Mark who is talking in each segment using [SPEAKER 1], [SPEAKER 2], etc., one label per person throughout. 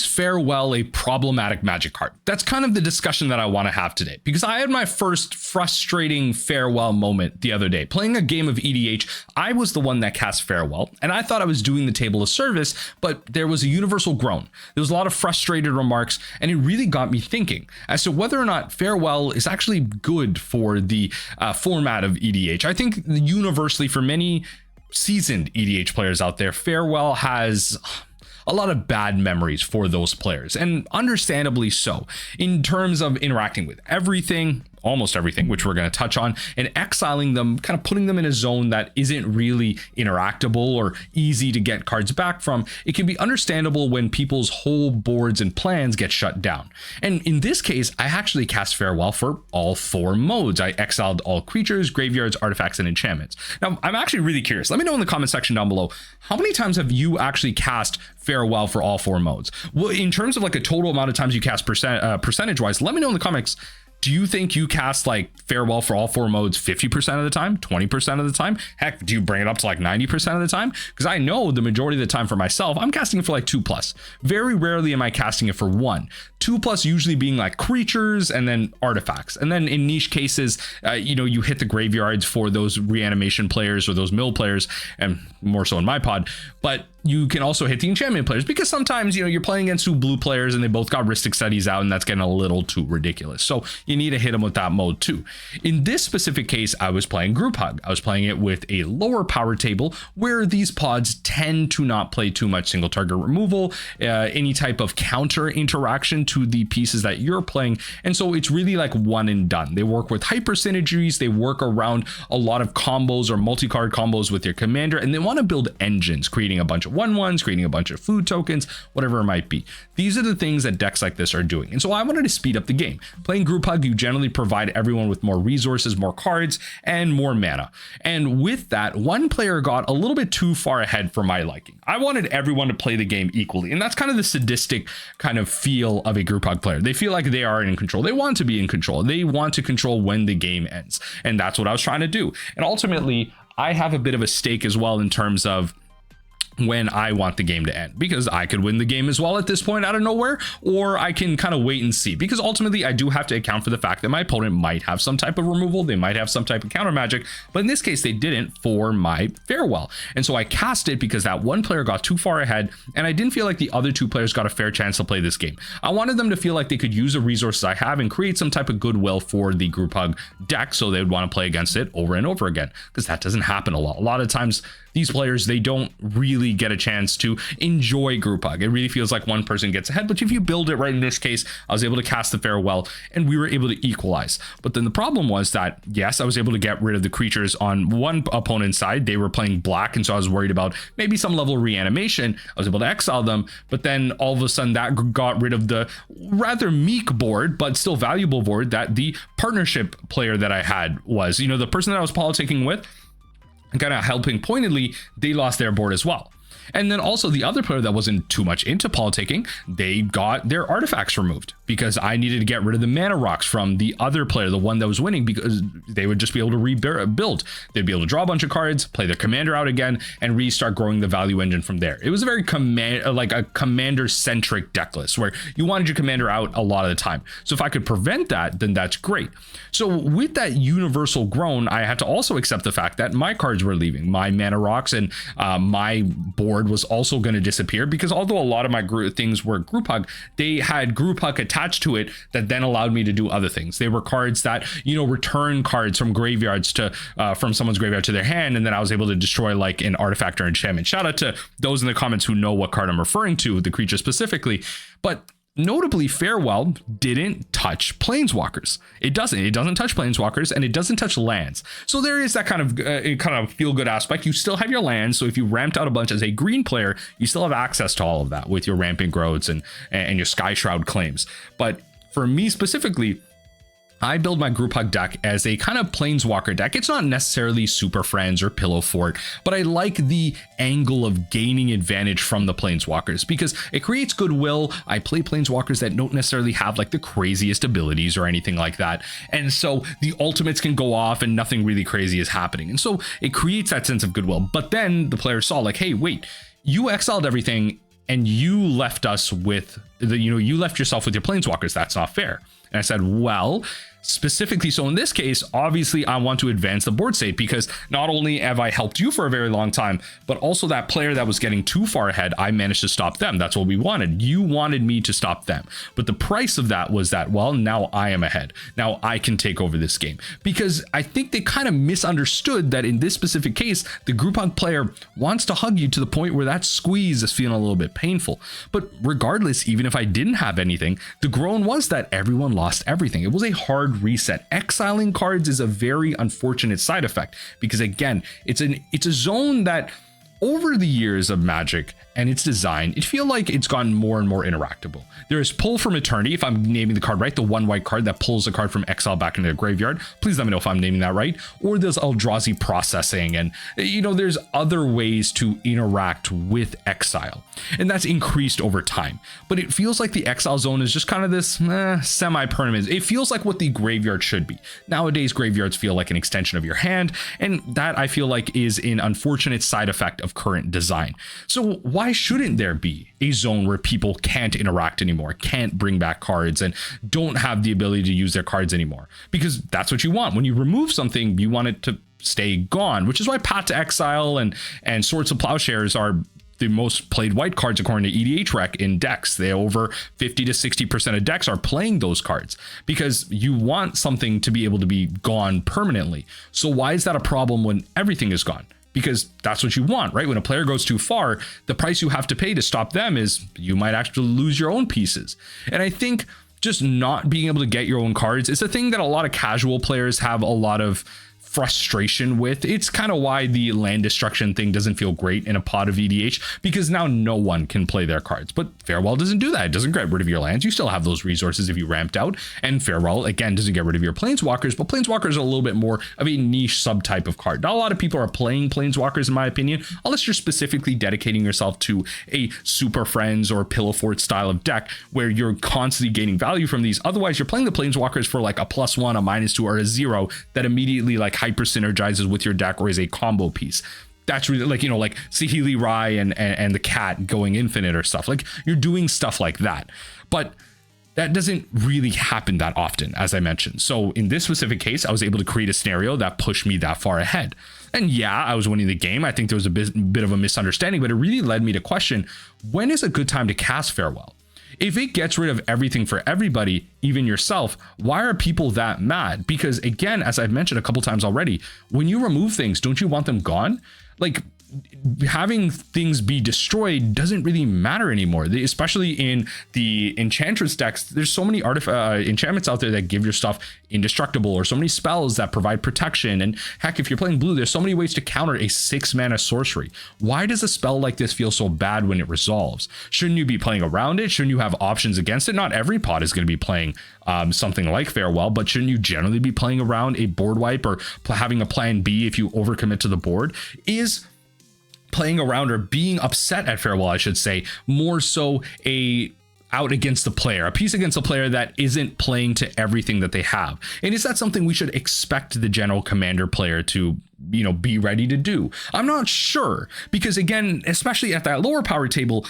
[SPEAKER 1] is Farewell a problematic Magic card? That's kind of the discussion that I want to have today, because I had my first frustrating Farewell moment the other day. Playing a game of EDH, I was the one that cast Farewell, and I thought I was doing the table a service, but there was a universal groan. There was a lot of frustrated remarks, and it really got me thinking as to whether or not Farewell is actually good for the format of EDH. I think universally, for many seasoned EDH players out there, Farewell has a lot of bad memories for those players, and understandably so, in terms of interacting with everything, almost everything, which we're going to touch on, and exiling them, kind of putting them in a zone that isn't really interactable or easy to get cards back from. It can be understandable when people's whole boards and plans get shut down. And in this case, I actually cast Farewell for all 4 modes. I exiled all creatures, graveyards, artifacts, and enchantments. Now, I'm actually really curious. Let me know in the comment section down below, how many times have you actually cast Farewell for all 4 modes? Well, in terms of like a total amount of times you cast percentage wise, let me know in the comments. Do you think you cast like Farewell for all 4 modes 50% of the time, 20% of the time? Heck, do you bring it up to like 90% of the time? Because I know the majority of the time for myself, I'm casting it for like 2+. Very rarely am I casting it for 1. 2+ usually being like creatures and then artifacts. And then in niche cases, you hit the graveyards for those reanimation players or those mill players, and more so in my pod. But you can also hit the enchantment players, because sometimes, you're playing against 2 blue players and they both got Rhystic Studies out, and that's getting a little too ridiculous. So you need to hit them with that mode too. In this specific case, I was playing Group Hug. I was playing it with a lower power table where these pods tend to not play too much single target removal, any type of counter interaction to the pieces that you're playing. And so it's really like one and done. They work with hyper synergies. They work around a lot of combos or multi-card combos with your commander, and they want to build engines, creating a bunch of 1/1s, creating a bunch of food tokens, whatever it might be. These are the things that decks like this are doing. And so I wanted to speed up the game. Playing Group Hug, you generally provide everyone with more resources, more cards, and more mana. And with that, one player got a little bit too far ahead for my liking. I wanted everyone to play the game equally. And that's kind of the sadistic kind of feel of a Group Hug player. They feel like they are in control. They want to be in control. They want to control when the game ends. And that's what I was trying to do. And ultimately, I have a bit of a stake as well in terms of when I want the game to end, because I could win the game as well at this point out of nowhere, or I can kind of wait and see, because ultimately I do have to account for the fact that my opponent might have some type of removal, they might have some type of counter magic, but in this case they didn't for my Farewell. And so I cast it because that one player got too far ahead, and I didn't feel like the other 2 players got a fair chance to play this game. I wanted them to feel like they could use the resources I have and create some type of goodwill for the Group Hug deck, so they would want to play against it over and over again, because that doesn't happen a lot. A lot of times these players, they don't really get a chance to enjoy Group Hug. It really feels like one person gets ahead, but if you build it right, in this case, I was able to cast the Farewell and we were able to equalize. But then the problem was that, yes, I was able to get rid of the creatures on one opponent's side. They were playing black, and so I was worried about maybe some level of reanimation. I was able to exile them, but then all of a sudden that got rid of the rather meek board, but still valuable board that the partnership player that I had was, the person that I was politicking with, kind of helping pointedly, they lost their board as well. And then also the other player that wasn't too much into politicking, they got their artifacts removed because I needed to get rid of the mana rocks from the other player, the one that was winning, because they would just be able to rebuild. They'd be able to draw a bunch of cards, play their commander out again, and restart growing the value engine from there. It was a very commander-centric deck list where you wanted your commander out a lot of the time. So if I could prevent that, then that's great. So with that universal groan, I had to also accept the fact that my cards were leaving. My mana rocks and my board was also going to disappear, because although a lot of my things were Group Hug, they had Group Hug attached to it that then allowed me to do other things. They were cards that, return cards from graveyards to from someone's graveyard to their hand, and then I was able to destroy like an artifact or enchantment. Shout out to those in the comments who know what card I'm referring to, the creature specifically. But notably, Farewell didn't touch Planeswalkers. It doesn't touch Planeswalkers, and it doesn't touch lands. So there is that kind of feel good aspect. You still have your lands, so if you ramped out a bunch as a green player, you still have access to all of that with your Rampant Growths and your Sky Shroud claims. But for me specifically, I build my Group Hug deck as a kind of Planeswalker deck. It's not necessarily Super Friends or Pillow Fort, but I like the angle of gaining advantage from the Planeswalkers because it creates goodwill. I play Planeswalkers that don't necessarily have like the craziest abilities or anything like that. And so the ultimates can go off and nothing really crazy is happening. And so it creates that sense of goodwill. But then the players saw like, hey, wait, you exiled everything and you left us with you left yourself with your Planeswalkers. That's not fair. And I said, well, specifically, so in this case, obviously I want to advance the board state, because not only have I helped you for a very long time, but also that player that was getting too far ahead, I managed to stop them. That's what we wanted. You wanted me to stop them. But the price of that was that, well, now I am ahead. Now I can take over this game. Because I think they kind of misunderstood that in this specific case, the group hug player wants to hug you to the point where that squeeze is feeling a little bit painful. But regardless, even if I didn't have anything, the groan was that everyone lost everything. It was a hard reset. Exiling cards is a very unfortunate side effect, because again, it's a zone that over the years of Magic and its design, it feels like it's gotten more and more interactable. There is Pull from Eternity, if I'm naming the card right, the 1 white card that pulls a card from exile back into the graveyard. Please let me know if I'm naming that right. Or there's Eldrazi processing, and there's other ways to interact with exile, and that's increased over time. But it feels like the exile zone is just kind of this semi-permanent. It feels like what the graveyard should be. Nowadays, graveyards feel like an extension of your hand, and that I feel like is an unfortunate side effect of current design. So why shouldn't there be a zone where people can't interact anymore, can't bring back cards, and don't have the ability to use their cards anymore? Because that's what you want. When you remove something, you want it to stay gone, which is why Path to Exile and Swords of Plowshares are the most played white cards according to EDH Rec in decks. They over 50 to 60% of decks are playing those cards, because you want something to be able to be gone permanently. So why is that a problem when everything is gone? Because that's what you want, right? When a player goes too far, the price you have to pay to stop them is you might actually lose your own pieces. And I think just not being able to get your own cards is a thing that a lot of casual players have a lot of frustration with. It's kind of why the land destruction thing doesn't feel great in a pod of EDH, because now no one can play their cards. But Farewell doesn't do that. It doesn't get rid of your lands. You still have those resources if you ramped out. And Farewell, again, doesn't get rid of your Planeswalkers, but Planeswalkers are a little bit more of a niche subtype of card. Not a lot of people are playing Planeswalkers, in my opinion, unless you're specifically dedicating yourself to a Super Friends or Pillow Fort style of deck where you're constantly gaining value from these. Otherwise, you're playing the Planeswalkers for like a +1, a -2, or a 0 that immediately like hyper synergizes with your deck or is a combo piece. That's really like, like Saheeli Rai and the cat going infinite or stuff. Like, you're doing stuff like that. But that doesn't really happen that often, as I mentioned. So in this specific case, I was able to create a scenario that pushed me that far ahead. And yeah, I was winning the game. I think there was a bit of a misunderstanding, but it really led me to question, when is a good time to cast Farewell? If it gets rid of everything for everybody, even yourself, why are people that mad? Because again, as I've mentioned a couple times already, when you remove things, don't you want them gone? Like, having things be destroyed doesn't really matter anymore, especially in the Enchantress decks. There's so many enchantments out there that give your stuff indestructible, or so many spells that provide protection. And heck, if you're playing blue, there's so many ways to counter a 6-mana sorcery. Why does a spell like this feel so bad when it resolves? Shouldn't you be playing around it? Shouldn't you have options against it? Not every pod is going to be playing something like Farewell, but shouldn't you generally be playing around a board wipe or having a plan B if you overcommit to the board? Is playing around or being upset at Farewell, I should say, more so a out against the player, a piece against the player that isn't playing to everything that they have? And is that something we should expect the general commander player to, be ready to do? I'm not sure, because again, especially at that lower power table,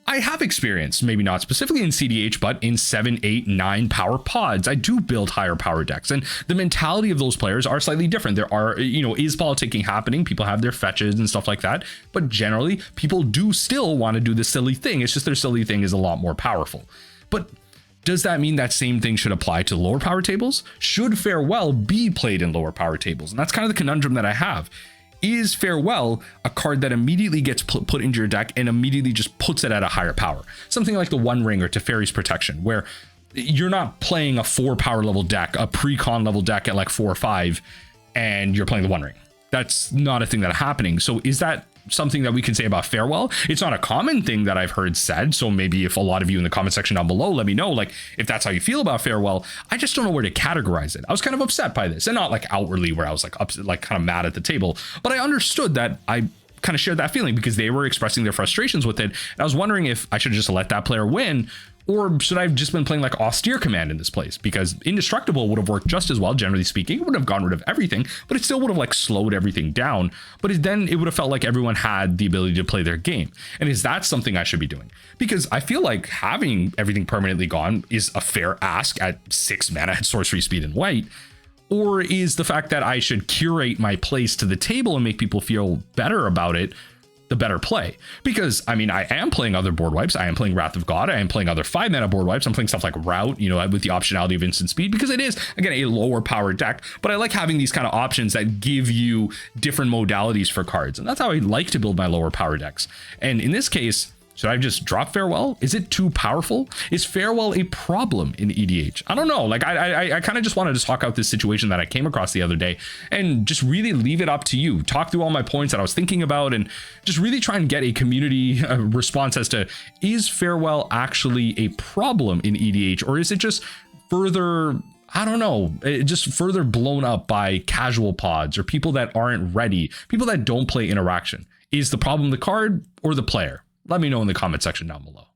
[SPEAKER 1] I have experience, maybe not specifically in cEDH, but in 7, 8, 9 power pods. I do build higher power decks, and the mentality of those players are slightly different. There are, is politicking happening? People have their fetches and stuff like that, but generally people do still want to do the silly thing. It's just their silly thing is a lot more powerful. But does that mean that same thing should apply to lower power tables? Should Farewell be played in lower power tables? And that's kind of the conundrum that I have. Is Farewell a card that immediately gets put into your deck and immediately just puts it at a higher power? Something like the One Ring or Teferi's Protection, where you're not playing a 4 power level deck, a pre-con level deck at like 4 or 5, and you're playing the One Ring. That's not a thing that's happening. So is that something that we can say about Farewell? It's not a common thing that I've heard said. So maybe if a lot of you in the comment section down below, let me know, like, if that's how you feel about Farewell. I just don't know where to categorize it. I was kind of upset by this, and not like outwardly where I was like upset, like kind of mad at the table, but I understood that I kind of shared that feeling because they were expressing their frustrations with it. And I was wondering if I should just let that player win, Or should I have just been playing like Austere Command in this place? Because Indestructible would have worked just as well, generally speaking. It wouldn't have gotten rid of everything, but it still would have like slowed everything down. But then it would have felt like everyone had the ability to play their game. And is that something I should be doing? Because I feel like having everything permanently gone is a fair ask at 6 mana at sorcery speed in white. Or is the fact that I should curate my place to the table and make people feel better about it the better play? Because I mean, I am playing other board wipes. I am playing Wrath of God. I am playing other 5 mana board wipes. I'm playing stuff like Rout, you know, with the optionality of instant speed, because it is, again, a lower powered deck. But I like having these kind of options that give you different modalities for cards. And that's how I like to build my lower power decks. And in this case, should I just drop Farewell? Is it too powerful? Is Farewell a problem in EDH? I don't know. Like, I kind of just wanted to talk out this situation that I came across the other day and just really leave it up to you. Talk through all my points that I was thinking about and just really try and get a community response as to, is Farewell actually a problem in EDH? Or is it just further, I don't know, just further blown up by casual pods or people that aren't ready, people that don't play interaction? Is the problem the card or the player? Let me know in the comment section down below.